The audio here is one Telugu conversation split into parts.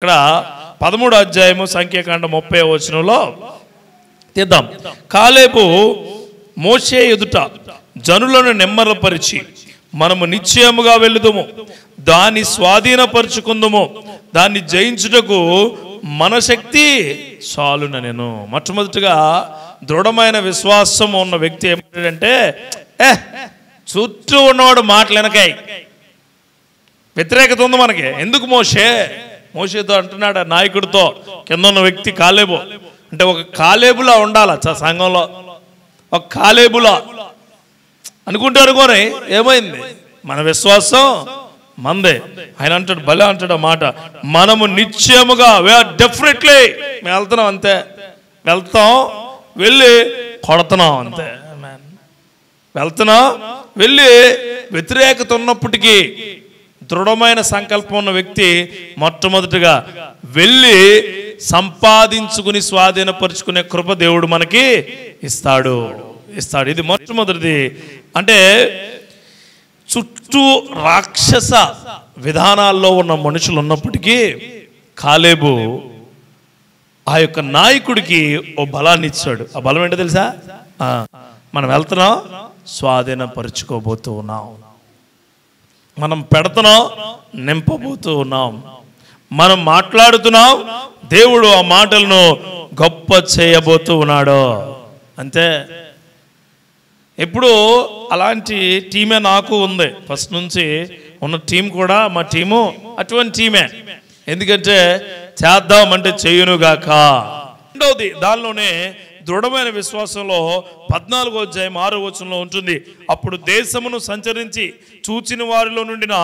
ఇక్కడ 13వ అధ్యాయము సంఖ్యాకాండం 30వ వచనంలో తీద్దాం. కాలేబు మోషే ఎదుట జనులను నెమ్మరపరిచి మనము నిశ్చయముగా వెళ్ళుదుము, దాన్ని స్వాధీనపరుచుకుందుము, దాన్ని జయించుటకు మన శక్తి చాలునెను. మొట్టమొదటిగా దృఢమైన విశ్వాసం ఉన్న వ్యక్తి ఏమంటాడంటే, చుట్టూ ఉన్నవాడు మాటలు వెనకాయ వ్యతిరేకత ఉంది మనకి. ఎందుకు మోషేతో అంటున్నాడు నాయకుడితో, కింద ఉన్న వ్యక్తి కాలేబు అంటే ఒక కాలేబులా ఉండాల సంఘంలో, ఒక కాలేబులా అనుకుంటారు. కొని ఏమైంది, మన విశ్వాసం మందే. ఆయన అంటాడు, భలే అంటాడు ఆ మాట, మనము నిశ్చయముగా డెఫినెట్లీ మేము వెళ్తున్నాం, అంతే వెళ్తాం, వెళ్ళి కొడుతున్నాం, అంతే వెళ్తున్నాం, వెళ్ళి వ్యతిరేకత ఉన్నప్పటికీ దృఢమైన సంకల్పం ఉన్న వ్యక్తి మొట్టమొదటిగా వెళ్ళి సంపాదించుకుని స్వాధీనపరుచుకునే కృప దేవుడు మనకి ఇస్తాడు. ఇది మొట్టమొదటిది. అంటే చుట్టూ రాక్షస విధానాల్లో ఉన్న మనుషులు ఉన్నప్పటికీ కాలేబు ఆ యొక్క నాయకుడికి ఓ బలాన్ని ఇచ్చాడు. ఆ బలం ఏంటో తెలుసా? మనం వెళ్తున్నాం, స్వాధీనపరుచుకోబోతూ ఉన్నాం, మనం పెడుతున్నాం, నింపబోతూ ఉన్నాం, మనం మాట్లాడుతున్నాం, దేవుడు ఆ మాటలను గొప్ప చేయబోతూ ఉన్నాడు. అంతే. ఇప్పుడు అలాంటి టీమే నాకు ఉంది, ఫస్ట్ నుంచి ఉన్న టీం కూడా మా టీము అటువంటి టీమే. ఎందుకంటే చేద్దామంటే చెయ్యునుగాక. రెండవది దానిలోనే దృఢమైన విశ్వాసంలో 14వ అధ్యాయం 6వ వచనంలో ఉంటుంది, అప్పుడు దేశమును సంచరించి చూచిన వారిలో నుండిన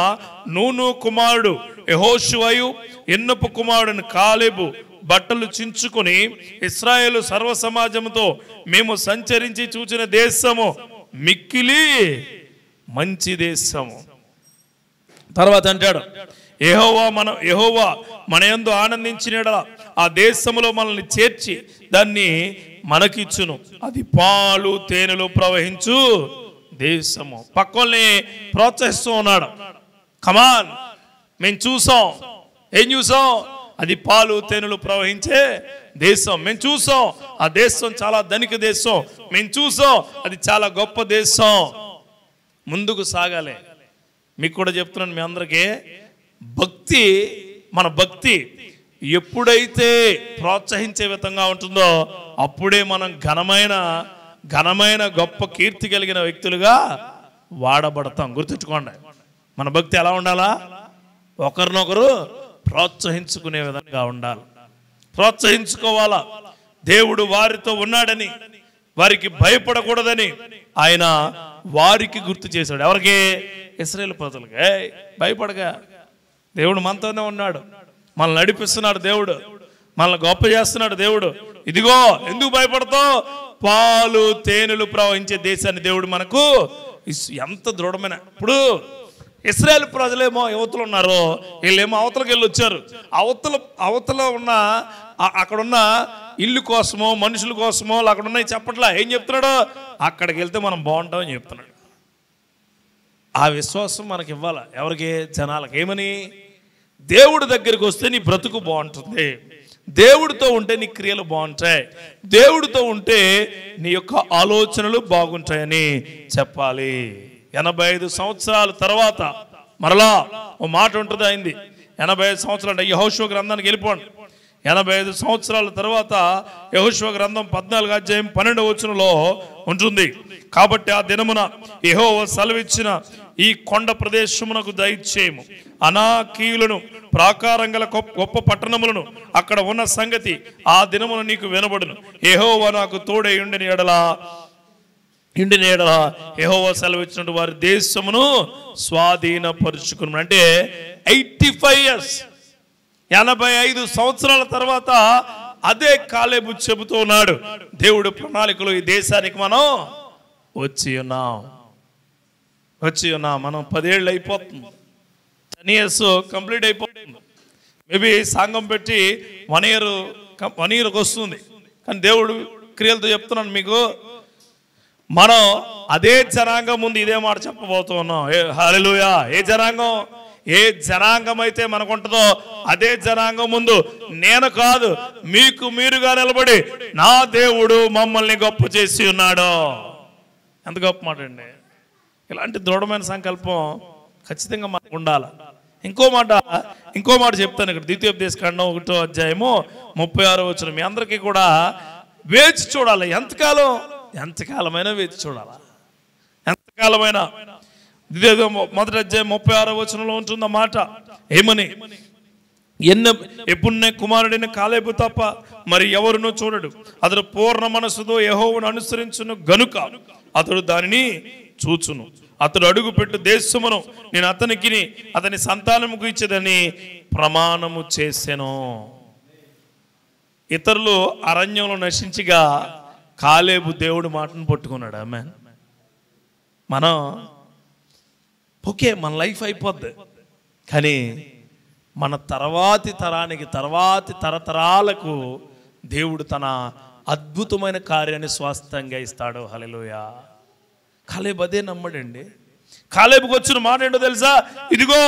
నూను కుమారుడు యెహోషువయు ఎన్నపు కుమారుడు కాలేబు బట్టలు చించుకొని ఇశ్రాయేలు సర్వ సమాజముతో మేము సంచరించి చూచిన దేశము మిక్కిలి మంచి దేశము. తర్వాత అంటాడు, యెహోవా మన యందు ఆనందించిన ఆ దేశములో మనల్ని చేర్చి దాన్ని మనకిచ్చును, అది పాలు తేనెలు ప్రవహించు దేశము. పక్కల్ని ప్రోత్సహిస్తూ ఉన్నాడు, కమాన్, మేము చూసాం. ఏం చూసాం? అది పాలు తేనెలు ప్రవహించే దేశం. మేము చూసాం, ఆ దేశం చాలా ధనిక దేశం. మేము చూసాం, అది చాలా గొప్ప దేశం. ముందుకు సాగాలి. మీకు కూడా చెప్తున్నాను, మీ అందరికీ భక్తి, మన భక్తి ఎప్పుడైతే ప్రోత్సహించే విధంగా ఉంటుందో అప్పుడే మనం ఘనమైన గొప్ప కీర్తి కలిగిన వ్యక్తులుగా వాడబడతాం. గుర్తుంచుకోండి, మన భక్తి ఎలా ఉండాలా? ఒకరినొకరు ప్రోత్సహించుకునే విధంగా ఉండాలి, ప్రోత్సహించుకోవాలా. దేవుడు వారితో ఉన్నాడని, వారికి భయపడకూడదని ఆయన వారికి గుర్తు చేశాడు. ఎవరికి? ఇశ్రాయేలు ప్రజలకి. భయపడగా, దేవుడు మనతోనే ఉన్నాడు, మనల్ని నడిపిస్తున్నాడు, దేవుడు మనల్ని గొప్ప చేస్తున్నాడు. దేవుడు ఇదిగో, ఎందుకు భయపడతావు? పాలు తేనెలు ప్రవహించే దేశాన్ని దేవుడు మనకు ఎంత దృఢమైన. ఇప్పుడు ఇశ్రాయేలు ప్రజలేమో యువతలు ఉన్నారు, వీళ్ళేమో అవతలకి వెళ్ళి వచ్చారు. అవతల ఉన్న అక్కడున్న ఇల్లు కోసమో మనుషుల కోసమో అక్కడ ఉన్నాయి చెప్పట్లా. ఏం చెప్తున్నాడు? అక్కడికి వెళ్తే మనం బాగుంటామని చెప్తున్నాడు. ఆ విశ్వాసం మనకి ఇవ్వాలి. ఎవరికి? జనాలకు. ఏమని? దేవుడి దగ్గరికి వస్తే నీ బ్రతుకు బాగుంటుంది, దేవుడితో ఉంటే నీ క్రియలు బాగుంటాయి, దేవుడితో ఉంటే నీ యొక్క ఆలోచనలు బాగుంటాయని చెప్పాలి. 85 సంవత్సరాల తర్వాత మరలా ఓ మాట ఉంటుంది అయింది. 85 సంవత్సరాలు అంటే యెహోషువ గ్రంథానికి వెళ్ళిపోండి. 85 సంవత్సరాల తర్వాత యెహోషువ గ్రంథం 14వ అధ్యాయం 12వ వచనంలో ఉంటుంది, కాబట్టి ఆ దినమున యెహోవా సెలవిచ్చిన ఈ కొండ ప్రదేశమునకు దయచేయము, అనాకీయులను ప్రాకారం గల గొప్ప పట్టణములను అక్కడ ఉన్న సంగతి ఆ దినమున నీకు వినబడును. యెహోవా నాకు తోడై ఉండిన ఎడల యెహోవా సెలవిచ్చినట్టు వారి దేశమును స్వాధీనపరుచుకున్నాడు. అంటే 85 years, 85 సంవత్సరాల తర్వాత అదే కాలేబు చెబుతూ ఉన్నాడు, దేవుడు ప్రణాళికలో ఈ దేశానికి మనం వచ్చి ఉన్నాం. మనం 10 ఏళ్ళు అయిపోతుంది, 10 years కంప్లీట్ అయిపోతుంది. మేబీ సంఘం పెట్టి 1 yearకి వస్తుంది. కానీ దేవుడు క్రియలతో చెప్తున్నాను మీకు, మనం అదే జనాంగం ముందు ఇదే మాట చెప్పబోతూ ఉన్నాం. హల్లెలూయా. ఏ జనాంగం? ఏ జనాంగం అయితే మనకుంటుందో అదే జనాంగం ముందు నేను కాదు మీకు మీరుగా నిలబడి నా దేవుడు మమ్మల్ని గొప్ప చేసి ఉన్నాడు. ఎంత గొప్ప మాట అండి. ఇలాంటి దృఢమైన సంకల్పం ఖచ్చితంగా మనకు ఉండాలి. ఇంకో మాట చెప్తాను ఇక్కడ. ద్వితీయోపదేశకాండం 1వ అధ్యాయము 36వ వచనం. మీ అందరికీ కూడా వేచి చూడాలి. ఎంతకాలమైనా వేచి చూడాలి. ఎంతకాలమైనా. మొదటి అధ్యాయం 36వ వచనంలో ఉంటుంది మాట. ఏమని? ఎప్పుడునే కుమారుడిని కాలేబు తప్ప మరి ఎవరునూ చూడడు. అతడు పూర్ణ మనస్సుతో యెహోవాను అనుసరించును గనుక అతడు దానిని చూచును. అతడు అడుగు పెట్టు దేశమును నేను అతని సంతానముకు ఇచ్చేదని ప్రమాణము చేసెను. ఇతరులు అరణ్యంలో నశించిగా కాలేబు దేవుడు మాటను పట్టుకున్నాడు. ఆమేన్. మనం ఓకే మన లైఫ్ అయిపోద్ది, కానీ మన తర్వాతి తరతరాలకు దేవుడు తన అద్భుతమైన కార్యాన్ని స్వాస్థ్యంగా ఇస్తాడు. హల్లెలూయా. కాలేబు అదే నమ్మడండి. కాలేబుకి వచ్చిన మాట ఏంటో తెలుసా? ఇదిగో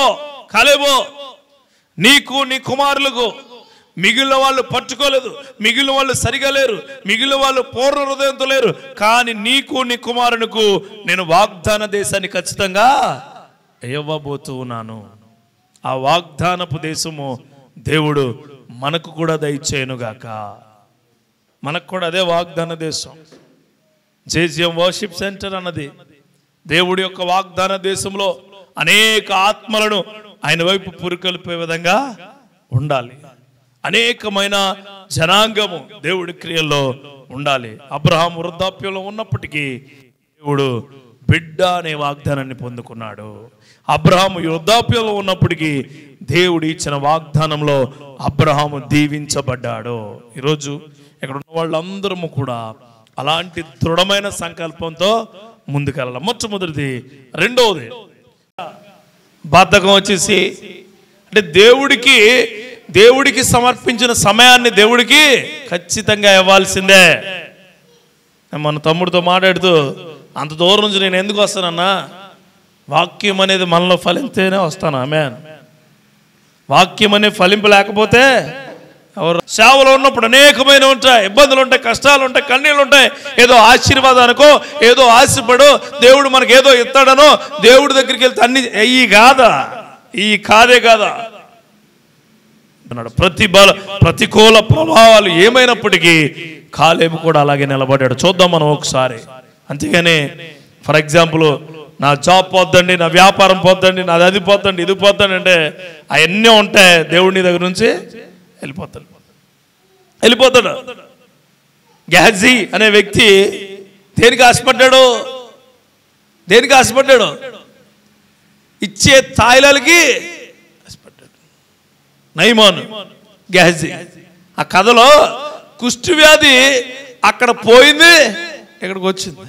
కాలేబు, నీకు నీ కుమారులకు మిగిలిన వాళ్ళు పట్టుకోలేదు, మిగిలిన వాళ్ళు సరిగా లేరు, మిగిలిన వాళ్ళు పూర్ణ హృదయంతో లేరు, కానీ నీకు నీ కుమారునికి నేను వాగ్దాన దేశాన్ని ఖచ్చితంగా ఇవ్వబోతూ ఉన్నాను. ఆ వాగ్దానపు దేశము దేవుడు మనకు కూడా దయచేయనుగాక. మనకు కూడా అదే వాగ్దాన దేశం. జేజిఎం వర్షిప్ సెంటర్ అన్నది దేవుడి యొక్క వాగ్దాన దేశంలో అనేక ఆత్మలను ఆయన వైపు పురికొల్పే విధంగా ఉండాలి. అనేకమైన జనాంగము దేవుడి క్రియల్లో ఉండాలి. అబ్రహాము వృద్ధాప్యంలో ఉన్నప్పటికీ దేవుడు బిడ్డ అనే వాగ్దానాన్ని పొందుకున్నాడు. అబ్రహాము వృద్ధాప్యంలో ఉన్నప్పటికీ దేవుడు ఇచ్చిన వాగ్దానంలో అబ్రహాము దీవించబడ్డాడు. ఈరోజు ఇక్కడ ఉన్న వాళ్ళందరము కూడా అలాంటి దృఢమైన సంకల్పంతో ముందుకెళ్ళాలి. మొట్టమొదటిది. రెండవది బద్ధకం వచ్చేసి, అంటే దేవుడికి సమర్పించిన సమయాన్ని దేవుడికి ఖచ్చితంగా ఇవ్వాల్సిందే. మన తమ్ముడితో మాట్లాడుతూ అంత దూరం నుంచి నేను ఎందుకు వస్తానన్నా, వాక్యం అనేది మనలో ఫలింతేనే వస్తాను. ఆమేన్. వాక్యం అనే ఫలింపు లేకపోతే ఎవరు సేవలో ఉన్నప్పుడు అనేకమైన ఉంటాయి, ఇబ్బందులు ఉంటాయి, కష్టాలు ఉంటాయి, కన్నీళ్ళు ఉంటాయి. ఏదో ఆశీర్వాదానికో ఏదో ఆశపడో దేవుడు మనకి ఏదో ఇస్తాడనో దేవుడి దగ్గరికి వెళ్తే అన్ని కాదే కాదా అన్నాడు. ప్రతికూల ప్రభావాలు ఏమైనప్పటికీ కాలేబు కూడా అలాగే నిలబడ్డాడు. చూద్దాం మనం ఒకసారి. అంతేగాని ఫర్ ఎగ్జాంపుల్ నా జాబ్ పోద్దండి, నా వ్యాపారం పోద్దండి, నాది అది పోద్దండి, ఇది పోద్దండి అంటే అవన్నీ ఉంటాయి. దేవుడిని దగ్గర నుంచి వెళ్ళిపోతాడు. గెహజీ అనే వ్యక్తి దేనికి ఆశపడ్డాడు? ఇచ్చే తాయిలాలకి ఆశపడ్డాడు. నయమాను, గెహజీ. ఆ కథలో కుష్టు వ్యాధి అక్కడ పోయింది, ఇక్కడికి వచ్చింది.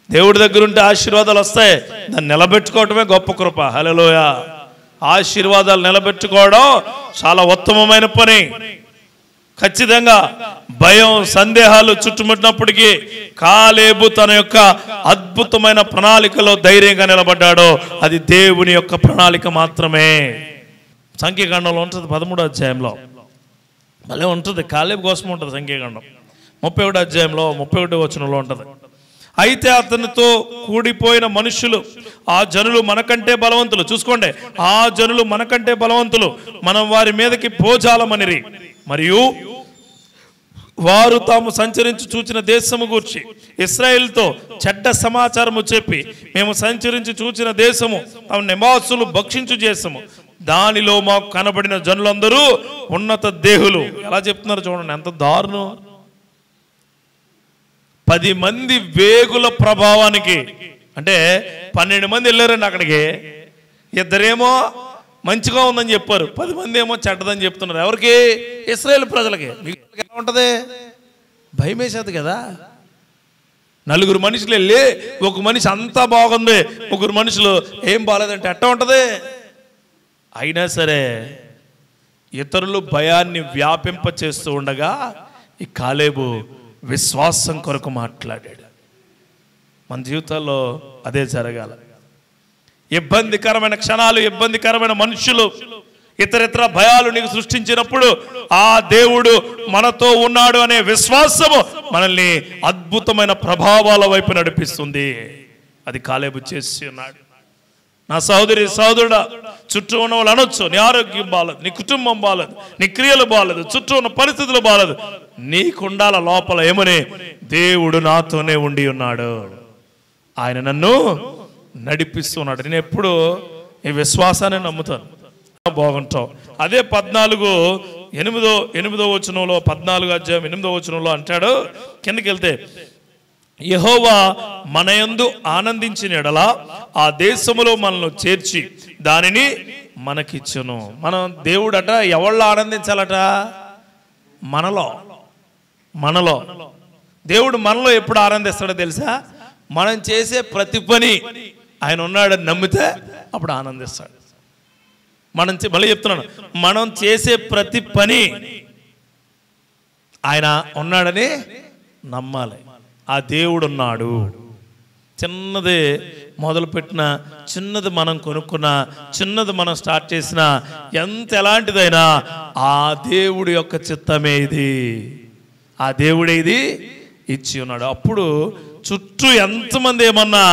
దేవుడి దగ్గర ఉంటే ఆశీర్వాదాలు వస్తాయి. దాన్ని నిలబెట్టుకోవటమే గొప్ప కృప. హల్లెలూయా. ఆశీర్వాదాలు నిలబెట్టుకోవడం చాలా ఉత్తమమైన పని. ఖచ్చితంగా భయం సందేహాలు చుట్టుముట్టినప్పటికీ కాలేబు తన యొక్క అద్భుతమైన ప్రణాళికలో ధైర్యంగా నిలబడ్డాడు. అది దేవుని యొక్క ప్రణాళిక మాత్రమే. సంఖ్యాకాండంలో ఉంటుంది 13వ అధ్యాయంలో మళ్ళీ ఉంటుంది. కాలేబు కోసం ఉంటుంది సంఖ్యాకాండం 31వ అధ్యాయంలో 31వ వచనంలో ఉంటుంది. అయితే అతనితో కూడిపోయిన మనుషులు ఆ జనులు మనకంటే బలవంతులు. చూసుకోండి, ఆ జనులు మనకంటే బలవంతులు, మనం వారి మీదకి భోజాలమనిరి. మరియు వారు తాము సంచరించి చూచిన దేశము గూర్చి ఇశ్రాయేలుతో చెడ్డ సమాచారము చెప్పి, మేము సంచరించి చూచిన దేశము తమ నివాసులు భక్షించు దేశము, దానిలో మాకు కనబడిన జనులందరూ ఉన్నత దేహులు. ఎలా చెప్తున్నారు చూడండి, ఎంత దారుణం. 10 మంది వేగుల ప్రభావానికి, అంటే 12 మంది వెళ్ళారండి అక్కడికి. 2 మంచిగా ఉందని చెప్పారు, 10 మంది ఏమో చెడ్డదని చెప్తున్నారు. ఎవరికి? ఇశ్రాయేలు ప్రజలకి. ఎలా ఉంటుంది? భయం వేసేది కదా. 4 మనుషులు వెళ్ళి ఒక మనిషి అంతా బాగుంది, 3 మనుషులు ఏం బాగాలేదంటే ఎట్టా ఉంటుంది? అయినా సరే ఇతరులు భయాన్ని వ్యాపింప చేస్తూ ఉండగా ఈ కాలేబు విశ్వాసం కొరకు మాట్లాడాడు. మన జీవితాల్లో అదే జరగాల. ఇబ్బందికరమైన క్షణాలు, ఇబ్బందికరమైన మనుషులు, ఇతరితర భయాలు నీకు సృష్టించినప్పుడు ఆ దేవుడు మనతో ఉన్నాడు అనే విశ్వాసము మనల్ని అద్భుతమైన ప్రభావాల వైపు నడిపిస్తుంది. అది కాలేబు చేసి ఉన్నాడు. నా సహోదరి సహోదరుడా, చుట్టూ ఉన్న వాళ్ళు అనొచ్చు, నీ ఆరోగ్యం బాగలేదు, నీ కుటుంబం బాగలేదు, నీ క్రియలు బాగలేదు, చుట్టూ ఉన్న పరిస్థితులు బాగలేదు. నీకుండాల లోపల ఏమని, దేవుడు నాతోనే ఉండి ఉన్నాడు, ఆయన నన్ను నడిపిస్తున్నాడు. నేను ఎప్పుడు ఈ విశ్వాసాన్ని నమ్ముతాను. బాగుంటాం. అదే 14:8 వచనంలో, 14 అధ్యాయం 8 వచనంలో అంటాడు, కిందకి వెళ్తే, యెహోవా మన యందు ఆనందించిన ఎడల ఆ దేశములో మనల్ని చేర్చి దానిని మనకిచ్చును. మనం దేవుడట ఎవళ్ళు ఆనందించాలట? మనలో. దేవుడు మనలో ఎప్పుడు ఆనందిస్తాడో తెలుసా? మనం చేసే ప్రతి పని ఆయన ఉన్నాడని నమ్మితే అప్పుడు ఆనందిస్తాడు. మళ్ళీ చెప్తున్నాను, మనం చేసే ప్రతి పని ఆయన ఉన్నాడని నమ్మాలి. ఆ దేవుడు ఉన్నాడు. చిన్నది మొదలుపెట్టిన, చిన్నది మనం కొనుక్కున్న, చిన్నది మనం స్టార్ట్ చేసిన, ఎలాంటిదైనా ఆ దేవుడి యొక్క చిత్తమే ఇది, ఆ దేవుడే ఇది ఇచ్చి ఉన్నాడు. అప్పుడు చుట్టూ ఎంతమంది ఏమన్నా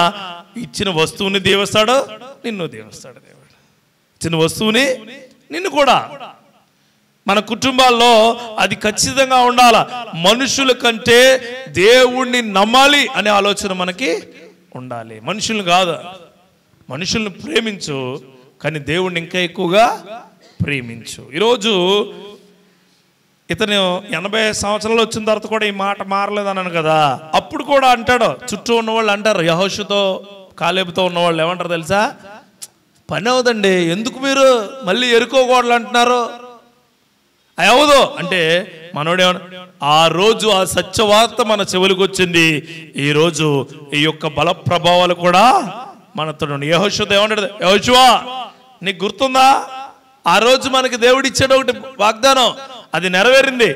ఇచ్చిన వస్తువుని దీవిస్తాడో నిన్ను దీవిస్తాడు దేవుడు. ఇచ్చిన వస్తువుని నిన్ను కూడా. మన కుటుంబాల్లో అది ఖచ్చితంగా ఉండాల. మనుషుల కంటే దేవుణ్ణి నమ్మాలి అనే ఆలోచన మనకి ఉండాలి. మనుషుల్ని కాదు, మనుషుల్ని ప్రేమించు, కానీ దేవుణ్ణి ఇంకా ఎక్కువగా ప్రేమించు. ఈరోజు ఇతను 80 సంవత్సరాలు వచ్చిన తర్వాత కూడా ఈ మాట మారలేదన్నాను కదా. అప్పుడు కూడా అంటాడు, చుట్టూ ఉన్నవాళ్ళు అంటారు, యెహోషుతో కాలేబుతో ఉన్నవాళ్ళు ఏమంటారు తెలుసా? పని అవదండి, ఎందుకు మీరు మళ్ళీ ఎరుకోకూడదు అంటున్నారు? అవదు అంటే మనోడేమన్నా, ఆ రోజు ఆ సత్యవార్త మన చెవులకు వచ్చింది. ఈ రోజు ఈ యొక్క బల ప్రభావాలు కూడా మనతో. యెహోషుతో ఏమంటాడు? యెహోషువా, నీకు గుర్తుందా? ఆ రోజు మనకి దేవుడు ఇచ్చాడు ఒకటి వాగ్దానం, అది నెరవేరింది.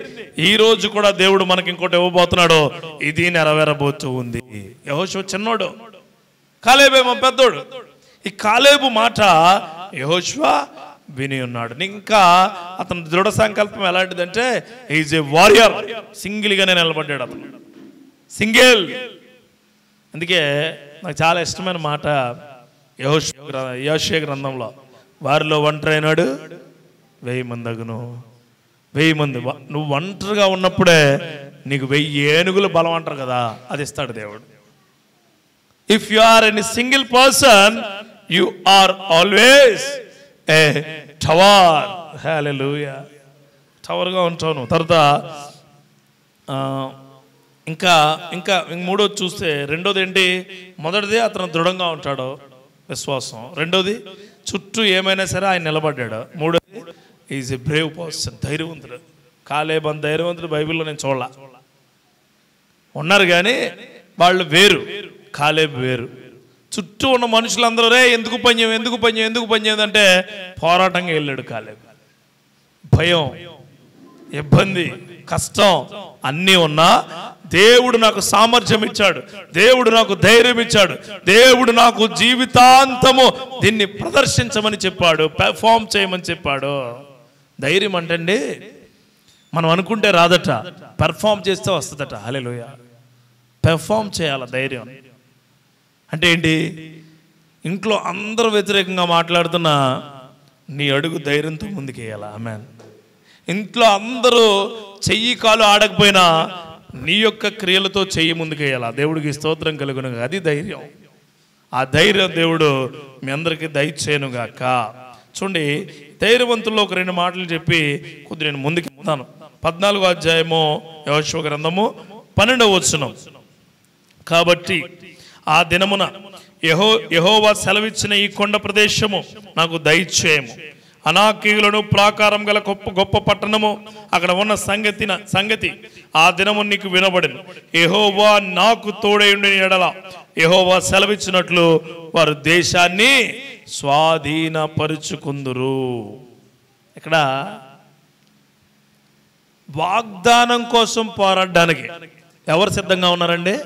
ఈ రోజు కూడా దేవుడు మనకి ఇంకోటి ఇవ్వబోతున్నాడు, ఇది నెరవేరబోతూ ఉంది. యెహోషువ చిన్నోడు, కాలేబేమో పెద్దోడు. ఈ కాలేబు మాట యెహోషువ విని ఉన్నాడు. ఇంకా అతని దృఢ సంకల్పం ఎలాంటిదంటే, ఈజ్ ఏ వారియర్, సింగిల్గానే నిలబడ్డాడు అతను, సింగిల్. అందుకే నాకు చాలా ఇష్టమైన మాట యెషయా గ్రంథంలో, వారిలో ఒంటరి అయినాడు 1000 మంది అగును. 1000 మంది. నువ్వు ఒంటరిగా ఉన్నప్పుడే నీకు 1000 ఏనుగుల బలం అంటారు కదా, అది ఇస్తాడు దేవుడు. If you are any single person, you are always a tower. Hallelujah. టవర్గా ఉంటాను. తర్వాత ఇంకా మూడోది చూస్తే, రెండోది ఏంటి? మొదటిది అతను దృఢంగా ఉంటాడు, విశ్వాసం. రెండోది చుట్టూ ఏమైనా సరే ఆయన నిలబడ్డాడు. మూడోది ఈజ్ ఎ బ్రేవ్ పర్సన్, ధైర్యవంతుడు. కాలేబు అంత ధైర్యవంతుడు బైబిల్లో నేను చూడాల. ఉన్నారు కానీ వాళ్ళు వేరు, కాలేబు వేరు. చుట్టూ ఉన్న మనుషులందరూ రే ఎందుకు పనిచేయం అంటే పోరాటంగా వెళ్ళాడు కాలేబు. భయం, ఇబ్బంది, కష్టం అన్నీ ఉన్నా దేవుడు నాకు సామర్థ్యం ఇచ్చాడు, దేవుడు నాకు ధైర్యం ఇచ్చాడు, దేవుడు నాకు జీవితాంతము దీన్ని ప్రదర్శించమని చెప్పాడు, పెర్ఫామ్ చేయమని చెప్పాడు. ధైర్యం అంటే మనం అనుకుంటే రాదట, పెర్ఫామ్ చేస్తే వస్తుందట. హల్లెలూయా. పెర్ఫామ్ చేయాల. ధైర్యం అంటే ఏంటి? ఇంట్లో అందరూ వ్యతిరేకంగా మాట్లాడుతున్నా నీ అడుగు ధైర్యంతో ముందుకేయాల. ఆమేన్. ఇంట్లో అందరూ చెయ్యి కాలు ఆడకపోయినా నీ యొక్క క్రియలతో చెయ్యి ముందుకేయాల. దేవుడికి స్తోత్రం కలుగును. అది ధైర్యం. ఆ ధైర్యం దేవుడు మీ అందరికీ దయచేయనుగాక. చూడండి, ధైర్యవంతుల్లో ఒక 2 మాటలు చెప్పి కొద్ది నేను ముందుకు వెళ్తాను. 14వ అధ్యాయము యెహోషువ గ్రంథము 12వ వచనం. కాబట్టి ఆ దినమున యెహోవా సెలవిచ్చిన ఈ కొండ ప్రదేశము నాకు దయచేయము. అనాకీయులను ప్రాకారం గల గొప్ప పట్టణము, అక్కడ ఉన్న సంగతి ఆ దినము నీకు వినబడింది. యెహోవా నాకు తోడైయుండిన ఎడల యెహోవా సెలవిచ్చినట్లు వారు దేశాన్ని స్వాధీనపరుచుకుందురు. ఇక్కడ వాగ్దానం కోసం పోరాడడానికి ఎవరు సిద్ధంగా ఉన్నారండి?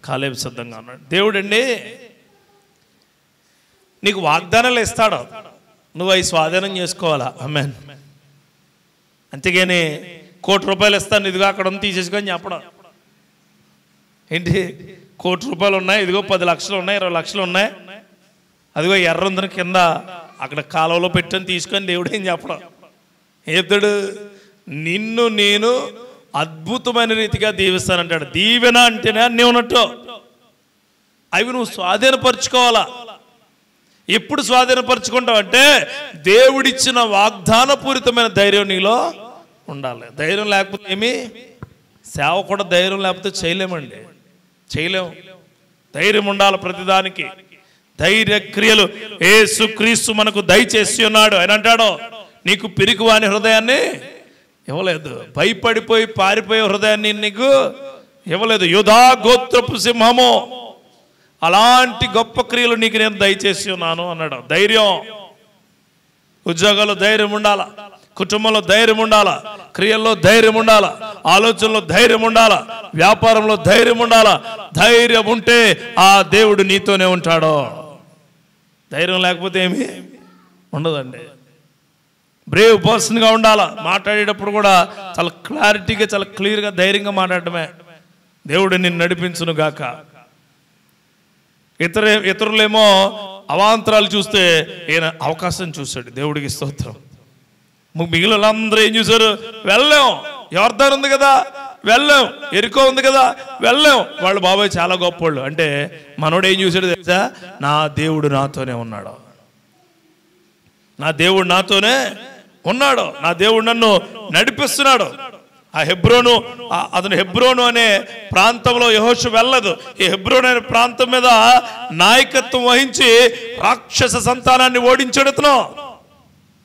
కాలేబు సిద్ధంగా ఉన్నాడు. దేవుడు అండి నీకు వాగ్దానాలు ఇస్తాడు, నువ్వు అవి స్వాధీనం చేసుకోవాలా. ఆమేన్. అంతేగాని ₹1,00,00,000 ఇస్తాను, ఇదిగో అక్కడ ఉంది తీసేసుకొని చెప్పడం ఏంటి? ₹1,00,00,000 ఉన్నాయి, ఇదిగో 10 లక్షలు ఉన్నాయి, 20 లక్షలు ఉన్నాయి, అదిగో ఎర్ర ఉందని కింద అక్కడ కాలువలో పెట్టుకొని తీసుకొని దేవుడు ఏం చెప్పడం? ఏతాడు? నిన్ను నేను అద్భుతమైన రీతిగా దీవిస్తానంటాడు. దీవెన అంటేనే అన్నీ ఉన్నట్టు. అవి నువ్వు స్వాధీనపరుచుకోవాలా. ఎప్పుడు స్వాధీనపరుచుకుంటావు అంటే దేవుడిచ్చిన వాగ్దానపూరితమైన ధైర్యం నీలో ఉండాలి. ధైర్యం లేకపోతే ఏమి? సేవ కూడా ధైర్యం లేకపోతే చేయలేమండి, చేయలేము. ధైర్యం ఉండాలి ప్రతిదానికి. ధైర్య క్రియలు యేసుక్రీస్తు మనకు దయచేసి ఉన్నాడు. ఆయన అంటాడు, నీకు పిరికివాని హృదయాన్ని ఇవ్వలేదు, భయపడిపోయి పారిపోయే హృదయాన్ని నీకు ఇవ్వలేదు. యూదా గోత్రపు సింహము, అలాంటి గొప్ప క్రియలు నీకు నేను దయచేసి ఉన్నాను అన్నాడు. ధైర్యం. ఉద్యోగాల్లో ధైర్యం ఉండాలా, కుటుంబంలో ధైర్యం ఉండాలా, క్రియల్లో ధైర్యం ఉండాలా, ఆలోచనలో ధైర్యం ఉండాలా, వ్యాపారంలో ధైర్యం ఉండాలా. ధైర్యం ఉంటే ఆ దేవుడు నీతోనే ఉంటాడు. ధైర్యం లేకపోతే ఏమి ఉండదండి. బ్రేవ్ పర్సన్గా ఉండాలా. మాట్లాడేటప్పుడు కూడా చాలా క్లారిటీగా, చాలా క్లియర్గా, ధైర్యంగా మాట్లాడటమే. దేవుడు నిన్ను నడిపించును గాక. ఇతరులేమో అవాంతరాలు చూస్తే ఈయన అవకాశం చూశాడు. దేవుడికి స్తోత్రం. మిగిలిన వాళ్ళందరూ ఏం చూశారు? వెళ్ళాం, యోర్దాను ఉంది కదా వెళ్ళాం, ఎరికో ఉంది కదా వెళ్ళాం, వాళ్ళు బాబాయ్ చాలా గొప్పోళ్ళు అంటే మనోడు ఏం చూశాడు తెలుసా? నా దేవుడు నాతోనే ఉన్నాడు, నా దేవుడు నాతోనే ఉన్నాడు, నా దేవుడు నన్ను నడిపిస్తున్నాడు. ఆ హెబ్రోను, అతను హెబ్రోను అనే ప్రాంతంలో యెహోషువ వెళ్ళదు. ఈ హెబ్రోను అనే ప్రాంతం మీద నాయకత్వం వహించి రాక్షస సంతానాన్ని ఓడించాడు అతను.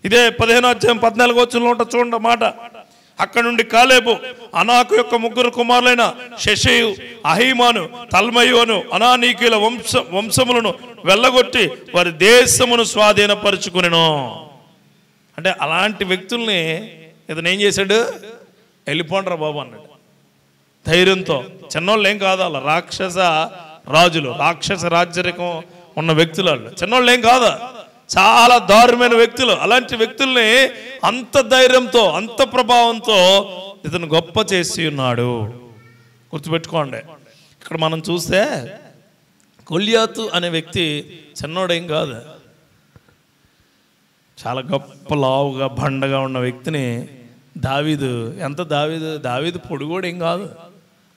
ఇదే 15వ అధ్యాయం 14వ వచనంలో ఉంటుంది చూడండి మాట. అక్కడ నుండి కాలేబు అనాకు యొక్క 3 కుమారులైన షెషయు, అహీమాను, తల్మయు అను అనానీకుల వంశములను వెళ్ళగొట్టి వారి దేశమును స్వాధీనపరుచుకునెను. అంటే అలాంటి వ్యక్తుల్ని ఇతను ఏం చేశాడు? వెళ్ళిపోండ్రా బాబు అన్నాడు ధైర్యంతో. చిన్నోళ్ళు ఏం కాదు, అలా రాక్షస రాజులు, రాక్షస రాజ్యరికం ఉన్న వ్యక్తులు వాళ్ళు. చిన్నోళ్ళు ఏం కాదు, చాలా దారుణమైన వ్యక్తులు. అలాంటి వ్యక్తుల్ని అంత ధైర్యంతో, అంత ప్రభావంతో ఇతను గొప్ప చేసి ఉన్నాడు. గుర్తుపెట్టుకోండి. ఇక్కడ మనం చూస్తే గొల్యాతు అనే వ్యక్తి చిన్నోడేం కాదు, చాలా గొప్ప లావుగా బండగా ఉన్న వ్యక్తిని ఎంత దావీదు పొడుగోడు ఏం కాదు,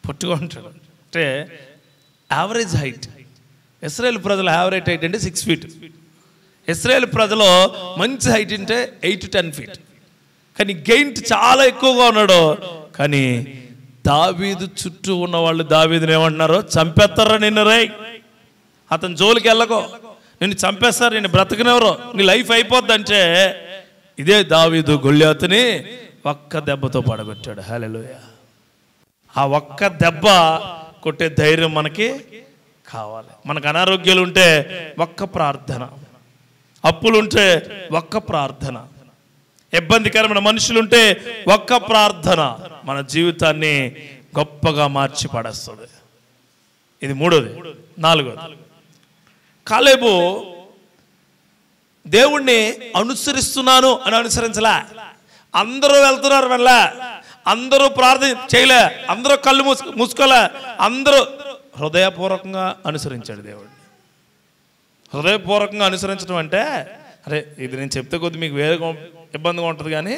పొట్టుగా ఉంటాడు. అంటే యావరేజ్ హైట్. ఇశ్రాయేల్ ప్రజల యావరేజ్ హైట్ అంటే 6 feet. ఇశ్రాయేల్ ప్రజలు మంచి హైట్ అంటే 8 to 10 feet. కానీ గెయింట్ చాలా ఎక్కువగా ఉన్నాడు. కానీ దావీదు చుట్టూ ఉన్న వాళ్ళు దావీదుని ఏమంటున్నారు? చంపేస్తారా నిన్ను, రై అతని జోలికి వెళ్ళకో, నిన్ను చంపేస్తారు, నిన్ను బ్రతకనెవరో, నీ లైఫ్ అయిపోద్ది అంటే ఇదే దావీదు గొల్యాతుని ఒక్క దెబ్బతో పడగొట్టాడు. హల్లెలూయా. ఆ ఒక్క దెబ్బ కొట్టే ధైర్యం మనకి కావాలి. మనకు అనారోగ్యాలు ఉంటే ఒక్క ప్రార్థన, అప్పులుంటే ఒక్క ప్రార్థన, ఇబ్బందికరమైన మనుషులుంటే ఒక్క ప్రార్థన మన జీవితాన్ని గొప్పగా మార్చి పడేస్తుంది. ఇది 3వది. 4వది, కాలేబు దేవుణ్ణి అనుసరిస్తున్నాను అని అనుసరించలే. అందరూ వెళ్తున్నారు వెళ్ళా, అందరూ ప్రార్థన చేయలే, అందరూ కళ్ళు మూసుకోలే, అందరూ హృదయపూర్వకంగా అనుసరించాడు దేవుడిని. హృదయపూర్వకంగా అనుసరించడం అంటే, అరే ఇది నేను చెప్తే కొద్ది మీకు వేరే ఇబ్బందిగా ఉంటుంది, కానీ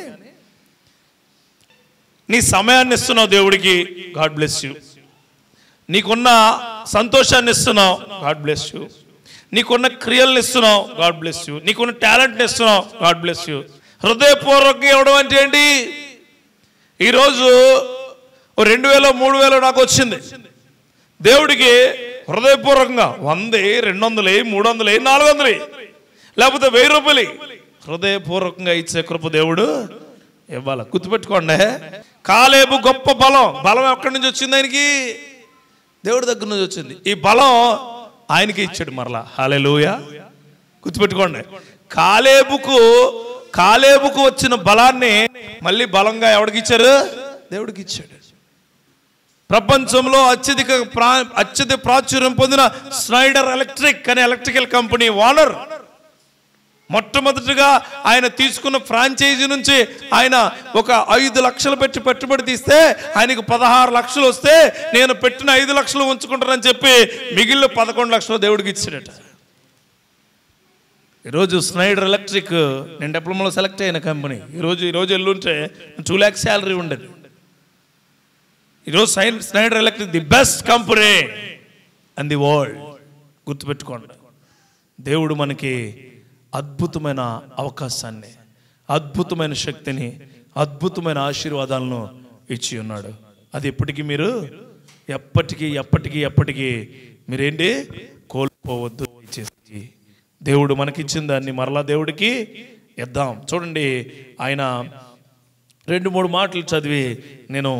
నీ సమయాన్ని ఇస్తున్నావు దేవుడికి, గాడ్ బ్లెస్ యూ. నీకున్న సంతోషాన్ని ఇస్తున్నావు, గాడ్ బ్లెస్ యూ. నీకున్న క్రియలను ఇస్తున్నావు, గాడ్ బ్లెస్ యూ. నీకున్న టాలెంట్ని ఇస్తున్నావు, గాడ్ బ్లెస్ యూ. హృదయపూర్వకంగా ఇవ్వడం అంటే ఏంటి? ఈరోజు 2000 3000 నాకు వచ్చింది, దేవుడికి హృదయపూర్వకంగా 100, 200, 300, 400 లేకపోతే 1000 రూపాయలు హృదయపూర్వకంగా ఇచ్చే కృప దేవుడు ఇవ్వాలి. గుర్తుపెట్టుకోండి. కాలేబు గొప్ప బలం ఎక్కడి నుంచి వచ్చింది? ఆయనకి దేవుడి దగ్గర నుంచి వచ్చింది. ఈ బలం ఆయనకి ఇచ్చాడు మరలా. హల్లెలూయా. గుర్తుపెట్టుకోండి. కాలేబుకు వచ్చిన బలాన్ని మళ్ళీ బలంగా ఎవడికి ఇచ్చారు? దేవుడికి ఇచ్చాడు. ప్రపంచంలో అత్యధిక ప్రాచుర్యం పొందిన స్నైడర్ ఎలక్ట్రిక్ అనే ఎలక్ట్రికల్ కంపెనీ ఓనర్ మొట్టమొదటిగా ఆయన తీసుకున్న ఫ్రాంచైజీ నుంచి ఆయన ఒక 5 లక్షలు పెట్టి పెట్టుబడి తీస్తే ఆయనకు 16 లక్షలు వస్తే నేను పెట్టిన 5 లక్షలు ఉంచుకుంటానని చెప్పి మిగిలిన 11 లక్షలు దేవుడికి ఇచ్చాడట. ఈరోజు స్నైడర్ ఎలక్ట్రిక్, నేను డిప్లొమాలో సెలెక్ట్ అయిన కంపెనీ. ఈరోజు ఎల్లుంటే 2 lakhs శాలరీ ఉండేది. ఈరోజు Schneider electric the best company and the world. గుర్తుపెట్టుకోండి, దేవుడు మనకి అద్భుతమైన అవకాశాన్ని, అద్భుతమైన శక్తిని, అద్భుతమైన ఆశీర్వాదాలను ఇచ్చి ఉన్నాడు. అది ఎప్పటికీ మీరేంటి కోల్పోవద్దు. దేవుడు మనకిచ్చిన దాన్ని మరలా దేవుడికి ఇద్దాం. చూడండి, ఆయన 2-3 మాటలు చదివి నేను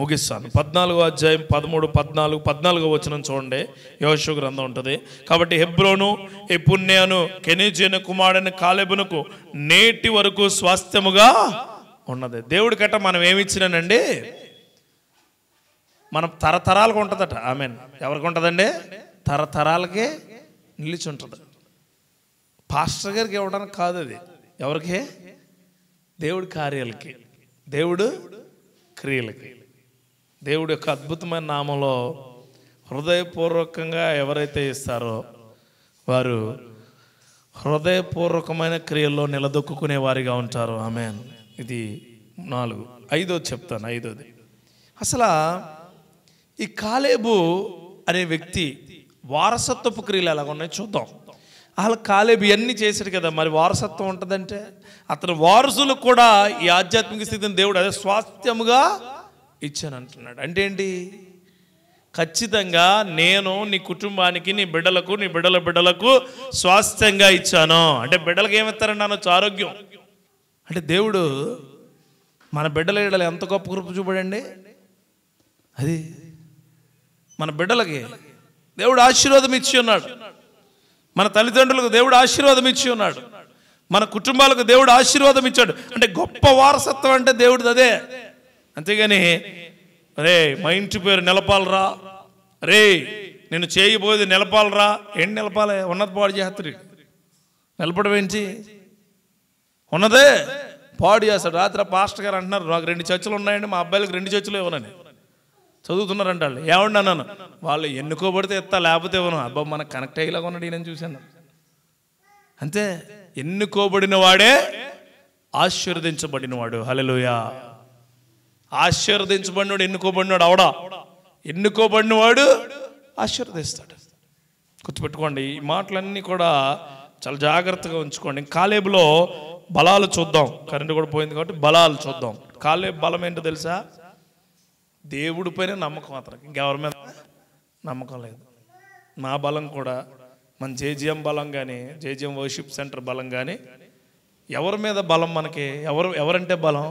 ముగిస్తాను. 14వ అధ్యాయం 13-14 వచనం చూడండి. యోషువ గ్రంథం ఉంటుంది. కాబట్టి హెబ్రోను, ఎపున్నేను, కెనీజీను కుమారుడైన కాలేబునకు నేటి వరకు స్వాస్థ్యముగా ఉన్నది. దేవుడి కట్ట మనం ఏమిచ్చినానండి, మనం తరతరాలకు ఉంటుందట. ఆమెన్. ఎవరికి ఉంటుందండి? తరతరాలకే నిలిచి ఉంటుంది. పాస్టర్ గారికి ఇవ్వడానికి కాదు, అది ఎవరికి? దేవుడి కార్యాలకి, దేవుడు క్రియలకి. దేవుడి యొక్క అద్భుతమైన నామంలో హృదయపూర్వకంగా ఎవరైతే ఇస్తారో వారు హృదయపూర్వకమైన క్రియల్లో నిలదొక్కునే వారిగా ఉంటారు. ఆమేన్. ఇది 4. 5వ చెప్తాను. 5వది, అసలు ఈ కాలేబు అనే వ్యక్తి వారసత్వపు క్రియలు ఎలాగ ఉన్నాయో చూద్దాం. అసలు కాలేబు ఇవన్నీ చేశాడు కదా, మరి వారసత్వం ఉంటుందంటే అతని వారసులకు కూడా ఈ ఆధ్యాత్మిక స్థితిని దేవుడు అదే స్వాస్థ్యముగా ఇచ్చాను అంటున్నాడు. అంటే ఏంటి? ఖచ్చితంగా నేను నీ కుటుంబానికి, నీ బిడ్డలకు, నీ బిడ్డలకు స్వాస్థ్యంగా ఇచ్చాను. అంటే బిడ్డలకు ఏమిస్తారండి అనొచ్చు? ఆరోగ్యం. అంటే దేవుడు మన బిడ్డల ఎడల ఎంత గొప్ప కృప చూపడండి. అది మన బిడ్డలకి దేవుడు ఆశీర్వాదం ఇచ్చి ఉన్నాడు. మన తల్లిదండ్రులకు దేవుడు ఆశీర్వాదం ఇచ్చి ఉన్నాడు. మన కుటుంబాలకు దేవుడు ఆశీర్వాదం ఇచ్చాడు. అంటే గొప్ప వారసత్వం అంటే దేవుడిది అదే. అంతేగాని రే మా ఇంటి పేరు నిలపాలరా, రే నేను చేయబోయేది నిలపాలరా. ఏంటి నిలపాలి? ఉన్నది పాడు చేస్తాడు. నిలపడం ఏంటి? ఉన్నదే పాడు చేస్తాడు. రాత్రి పాస్టర్ గారు అంటున్నారు, నాకు 2 చర్చలు ఉన్నాయండి, మా అబ్బాయిలకు 2 చర్చలు ఇవ్వనని చదువుతున్నారంట. వాళ్ళు ఏమన్నా అన్నాను, వాళ్ళు ఎన్నుకోబడితే ఎత్తా, లేకపోతే ఇవ్వను. అబ్బా మనకు కనెక్ట్ అయ్యేలాగా ఉన్నాడు నేను చూశాను. అంతే, ఎన్నుకోబడిన వాడే ఆశీర్వదించబడినవాడు. హల్లెలూయా. ఆశీర్వదించబడినవాడు, ఎన్నుకోబడినవాడు అవడా. ఎన్నుకోబడినవాడు ఆశీర్వదిస్తాడు. గుర్తుపెట్టుకోండి, ఈ మాటలన్నీ కూడా చాలా జాగ్రత్తగా ఉంచుకోండి. కాలేబులో బలాలు చూద్దాం. కరెంటు కూడా పోయింది కాబట్టి బలాలు చూద్దాం. కాలేబు బలం ఏంటో తెలుసా? దేవుడి పైన నమ్మకం. అతనికి ఇంకెవరి మీద నమ్మకం లేదు. నా బలం కూడా, మన జేజీఎం బలం కానీ, జేజీఎం వర్షిప్ సెంటర్ బలం కానీ, ఎవరి మీద బలం మనకి? ఎవరంటే బలం?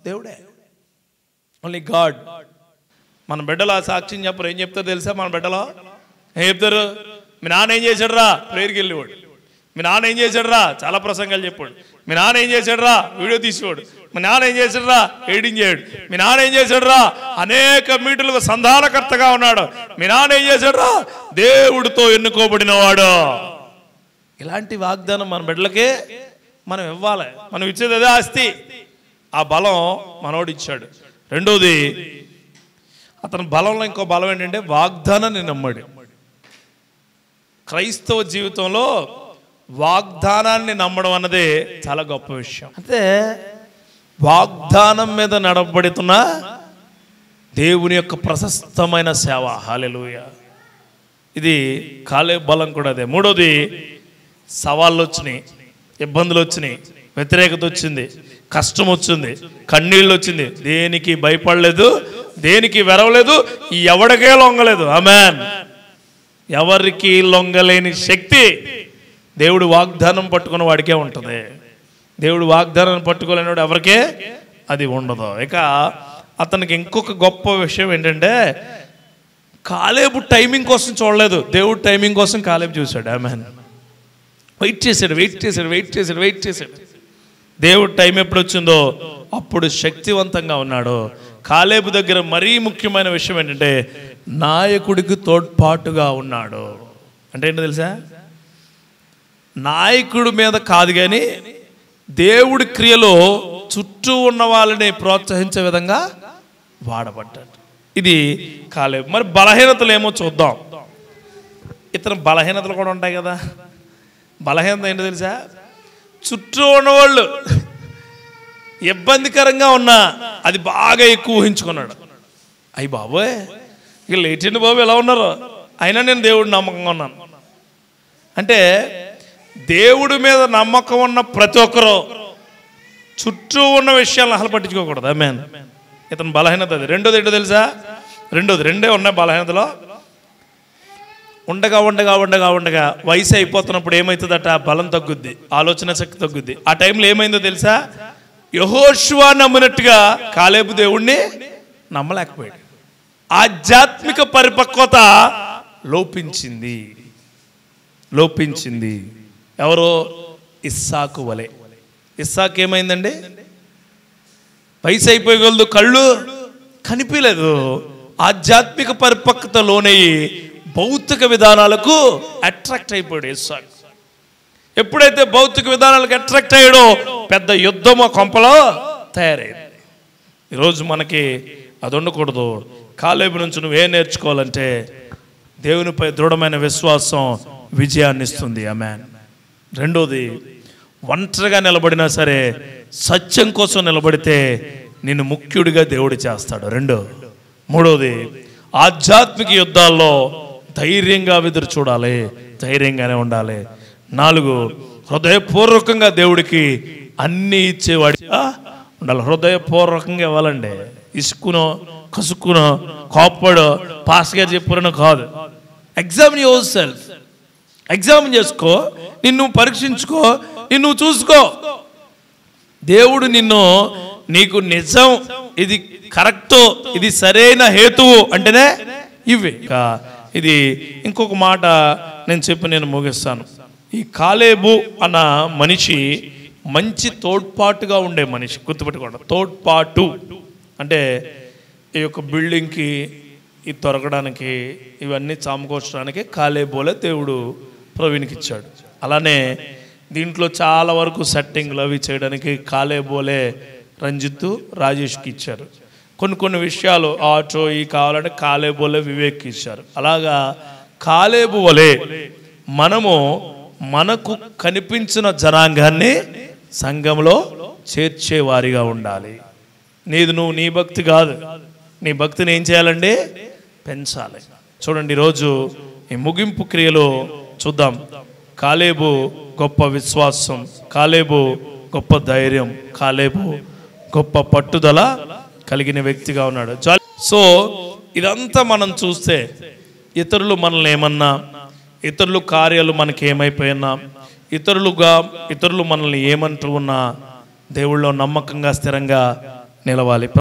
దేవుడే. Only God. మన బిడ్డలు ఆ సాక్ష్యం చెప్పరు. ఏం చెప్తారు తెలుసా? మన బిడ్డలో ఏం చెప్తారు? మీ నాన్న ఏం చేశాడు రా, ప్రేయర్కి వెళ్ళేవాడు. మీ నాన్న ఏం చేశాడు రా, చాలా ప్రసంగాలు చెప్పాడు. మీ నాన్న ఏం చేశాడు రా, వీడియో తీసేవాడు. మీ నాన్న ఏం చేశాడు రా, ఎడిటింగ్ చేయడు. మీ నాన్న ఏం చేశాడు రా, అనేక మీటర్లకు సంధానకర్తగా ఉన్నాడు. మీ నాన్న ఏం చేశాడు రా, దేవుడితో ఎన్నుకోబడినవాడు. ఇలాంటి వాగ్దానం మన బిడ్డలకే మనం ఇవ్వాలి. మనం ఇచ్చేది అదే ఆస్తి. ఆ బలం మనోడు ఇచ్చాడు. రెండోది, అతని బలంలో ఇంకో బలం ఏంటంటే వాగ్దానాన్ని నమ్మాడు. క్రైస్తవ జీవితంలో వాగ్దానాన్ని నమ్మడం అన్నది చాలా గొప్ప విషయం. అంటే వాగ్దానం మీద నడబడుతున్న దేవుని యొక్క ప్రశస్తమైన సేవ. హల్లెలూయా. ఇది కాలేబు బలం కూడా అదే. మూడోది, సవాళ్ళు వచ్చినాయి, ఇబ్బందులు వచ్చినాయి, వ్యతిరేకత వచ్చింది, కష్టం వచ్చింది, కన్నీళ్ళు వచ్చింది. దేనికి భయపడలేదు, దేనికి వెరవలేదు, ఎవడికే లొంగలేదు. ఆమేన్. ఎవరికి లొంగలేని శక్తి దేవుడు వాగ్దానం పట్టుకున్న వాడికే ఉంటుంది. దేవుడు వాగ్దానం పట్టుకోలేనివాడు ఎవరికే అది ఉండదు. ఇక అతనికి ఇంకొక గొప్ప విషయం ఏంటంటే, కాలేబు టైమింగ్ కోసం చూడలేదు, దేవుడు టైమింగ్ కోసం కాలేబు చూశాడు. ఆమేన్. వెయిట్ చేశాడు. దేవుడు టైం ఎప్పుడు వచ్చిందో అప్పుడు శక్తివంతంగా ఉన్నాడు. కాలేబు దగ్గర మరీ ముఖ్యమైన విషయం ఏంటంటే నాయకుడికి తోడ్పాటుగా ఉన్నాడు. అంటే ఏంటో తెలుసా? నాయకుడి మీద కాదు, కానీ దేవుడి క్రియలో చుట్టూ ఉన్న వాళ్ళని ప్రోత్సహించే విధంగా వాడబడ్డాడు. ఇది కాలేబు. మరి బలహీనతలు ఏమో చూద్దాం. ఇతను బలహీనతలు కూడా ఉంటాయి కదా. బలహీనత ఏంటో తెలుసా? చుట్టూ ఉన్నవాళ్ళు ఇబ్బందికరంగా ఉన్నా అది బాగా ఎక్కువ ఊహించుకున్నాడు. అయ్యి బాబోయ్, ఇక లేటండి బాబు ఎలా ఉన్నారు, అయినా నేను దేవుడు నమ్మకంగా ఉన్నాను అంటే, దేవుడి మీద నమ్మకం ఉన్న ప్రతి ఒక్కరూ చుట్టూ ఉన్న విషయాలను అసలు పట్టించుకోకూడదు. ఆమేన్. ఇతను బలహీనత అది. రెండోది ఏంటో తెలుసా? రెండే ఉన్నాయి బలహీనతలో. ఉండగా ఉండగా ఉండగా ఉండగా వయసు అయిపోతున్నప్పుడు ఏమవుతుందట? బలం తగ్గుద్ది, ఆలోచన శక్తి తగ్గుద్ది. ఆ టైంలో ఏమైందో తెలుసా? యెహోషువ నమ్మినట్టుగా కాలేబు దేవుణ్ణి నమ్మలేకపోయాడు. ఆధ్యాత్మిక పరిపక్వత లోపించింది. ఎవరో? ఇస్సాకు వలె. ఇస్సాకు ఏమైందండి? వయసు అయిపోయగలదు, కళ్ళు కనిపించలేదు. ఆధ్యాత్మిక పరిపక్వత లోనయ్యి భౌతిక విధానాలకు అట్రాక్ట్ అయిపోయాడు ఇస్సాకు. ఎప్పుడైతే భౌతిక విధానాలకు అట్రాక్ట్ అయ్యాడో పెద్ద యుద్ధం ఆ కొంపలో తయారైంది. ఈరోజు మనకి అది ఉండకూడదు. కాలేబు నుంచి నువ్వేం నేర్చుకోవాలంటే, దేవునిపై దృఢమైన విశ్వాసం విజయాన్ని ఇస్తుంది. ఆమేన్. రెండోది, ఒంటరిగా నిలబడినా సరే సత్యం కోసం నిలబడితే నిన్ను ముఖ్యుడిగా దేవుడు చేస్తాడు. మూడోది, ఆధ్యాత్మిక యుద్ధాల్లో ధైర్యంగా ఎదురు చూడాలి, ధైర్యంగానే ఉండాలి. 4, హృదయపూర్వకంగా దేవుడికి అన్నీ ఇచ్చేవాడిగా ఉండాలి. హృదయపూర్వకంగా ఇవ్వాలండి. ఇసుకునో కసుక్కునో కోప్పడో పాస్ గారు చెప్పారనో కాదు. Examine your self. ఎగ్జామిన్ చేసుకో, నిన్ను పరీక్షించుకో, నిన్ను చూసుకో. దేవుడు నీకు నిజం, ఇది కరెక్ట్, ఇది సరైన హేతువు అంటేనే ఇవి. ఇది ఇంకొక మాట నేను ముగిస్తాను. ఈ కాలేబు అన్న మనిషి మంచి తోడ్పాటుగా ఉండే మనిషి. గుర్తుపెట్టుకోండి, తోడ్పాటు అంటే ఈ యొక్క బిల్డింగ్కి ఈ తొరగడానికి ఇవన్నీ చామకోర్చడానికి కాలేబులే దేవుడు ప్రవీణ్కి ఇచ్చాడు. అలానే దీంట్లో చాలా వరకు సెట్టింగ్లు అవి చేయడానికి కాలేబులే రంజిత్, రాజేష్కి ఇచ్చారు. కొన్ని విషయాలు ఆటో ఈ కావాలంటే కాలేబులే వివేక్కి ఇచ్చారు. అలాగా కాలేబు వలె మనకు కనిపించిన జనాంగాన్ని సంఘంలో చేర్చేవారిగా ఉండాలి. నీ భక్తి కాదు, నీ భక్తిని ఏం చేయాలండి? పెంచాలి. చూడండి, ఈరోజు ఈ ముగింపు క్రియలో చూద్దాం. కాలేబు గొప్ప విశ్వాసం, కాలేబు గొప్ప ధైర్యం, కాలేబు గొప్ప పట్టుదల కలిగిన వ్యక్తిగా ఉన్నాడు. సో ఇదంతా మనం చూస్తే ఇతరులు మనల్ని ఏమన్నా, ఇతరులు కార్యాలు మనకి ఏమైపోయినా, ఇతరులు మనల్ని ఏమంటూ ఉన్నా దేవుళ్ళో నమ్మకంగా స్థిరంగా నిలవాలి.